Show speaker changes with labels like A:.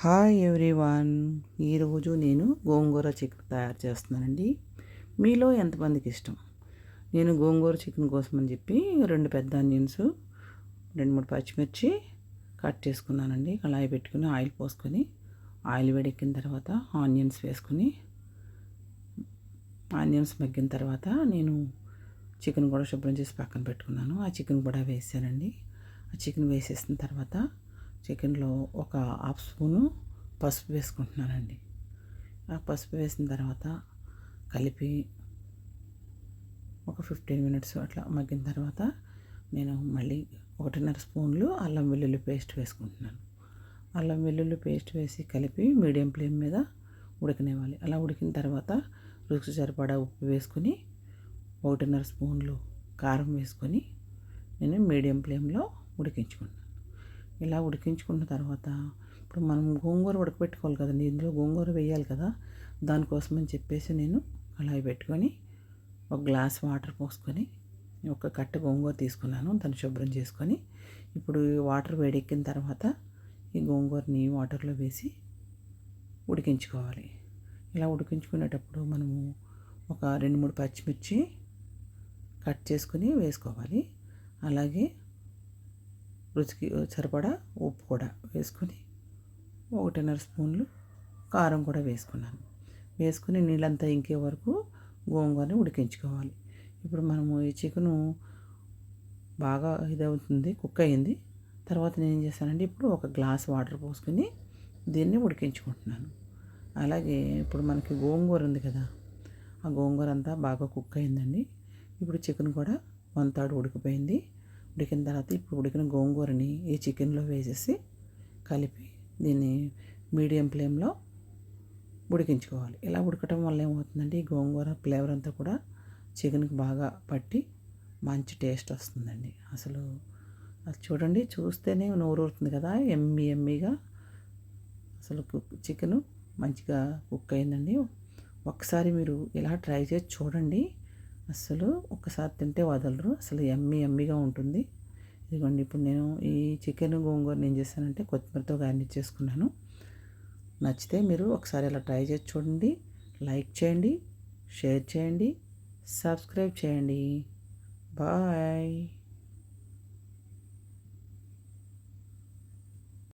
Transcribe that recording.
A: Hi everyone. ఈరోజు నేను గోంగూర chicken తయారు చేస్తున్నానండి. మీలో ఎంతమందికి ఇష్టం? నేను గోంగూర చికెన్ కోసం అని చెప్పి 2 పెద్ద ఆనియన్స్, 2-3 పచ్చిమిర్చి కట్ చేసుకున్నానండి. కళాయి పెట్టుకుని ఆయిల్ పోసుకొని, ఆయిల్ వేడెక్కిన తర్వాత ఆనియన్స్ వేసుకుని, ఆనియన్స్ మగ్గిన తర్వాత నేను చికెన్ కూడా శుభ్రం చేసి పక్కన పెట్టుకున్నాను. ఆ చికెన్ కూడా వేసానండి. ఆ చికెన్ వేసేసిన తర్వాత చికెన్లో ఒక హాఫ్ స్పూను పసుపు వేసుకుంటున్నానండి. ఆ పసుపు వేసిన తర్వాత కలిపి ఒక 15 మినిట్స్ అట్లా మగ్గిన తర్వాత నేను మళ్ళీ 1.5 స్పూన్లు అల్లం వెల్లుల్లి పేస్ట్ వేసుకుంటున్నాను. అల్లం వెల్లుల్లి పేస్ట్ వేసి కలిపి మీడియం ఫ్లేమ్ మీద ఉడకనివ్వాలి. అలా ఉడికిన తర్వాత రుచికి సరిపడా ఉప్పు వేసుకొని 1.5 స్పూన్లు కారం వేసుకొని నేను మీడియం ఫ్లేమ్లో ఉడికించుకున్నాను. ఇలా ఉడికించుకున్న తర్వాత ఇప్పుడు మనం గోంగూర ఉడకబెట్టుకోవాలి కదండి, ఇందులో గోంగూర వేయాలి కదా. దానికోసం అని చెప్పేసి నేను కళాయి పెట్టుకొని ఒక గ్లాస్ వాటర్ పోసుకొని ఒక కట్ట గోంగూర తీసుకున్నాను. దాన్ని శుభ్రం చేసుకొని ఇప్పుడు వాటర్ వేడెక్కిన తర్వాత ఈ గోంగూరని వాటర్లో వేసి ఉడికించుకోవాలి. ఇలా ఉడికించుకునేటప్పుడు మనము ఒక 2-3 పచ్చిమిర్చి కట్ చేసుకుని వేసుకోవాలి. అలాగే రుచికి సరిపడా ఉప్పు కూడా వేసుకొని 1.5 స్పూన్లు కారం కూడా వేసుకున్నాను. వేసుకుని నీళ్ళంతా ఇంకే వరకు గోంగూరని ఉడికించుకోవాలి. ఇప్పుడు మనము ఈ చికెను బాగా ఇదవుతుంది, కుక్ అయింది. తర్వాత నేను ఏం చేశానంటే ఇప్పుడు ఒక గ్లాస్ వాటర్ పోసుకొని దీన్ని ఉడికించుకుంటున్నాను. అలాగే ఇప్పుడు మనకి గోంగూర ఉంది కదా, ఆ గోంగూర అంతా బాగా కుక్ అయిందండి. ఇప్పుడు చికెన్ కూడా 1/3 ఉడికిపోయింది. ఉడికిన తర్వాత ఇప్పుడు ఉడికిన గోంగూరని ఈ చికెన్లో వేసేసి కలిపి దీన్ని మీడియం ఫ్లేమ్లో ఉడికించుకోవాలి. ఇలా ఉడకటం వల్ల ఏమవుతుందంటే ఈ గోంగూర ఫ్లేవర్ అంతా కూడా చికెన్కి బాగా పట్టి మంచి టేస్ట్ వస్తుందండి. అసలు అది చూడండి, చూస్తేనే నోరు ఊరుతుంది కదా, ఎమ్మీగా అసలు చికెను మంచిగా కుక్ అయిందండి. ఒకసారి మీరు ఇలా ట్రై చేసి చూడండి. అసలు ఒక్కసారి తింటే వదలరు. అసలు ఎమ్మీగా ఉంటుంది. ఇదిగోండి, ఇప్పుడు నేను ఈ చికెన్ గోంగూరని ఏం చేశానంటే కొత్తిమీరతో గార్నిష్ చేసుకున్నాను. నచ్చితే మీరు ఒకసారి ఇలా ట్రై చేసి చూడండి. లైక్ చేయండి, షేర్ చేయండి, సబ్స్క్రైబ్ చేయండి. బాయ్.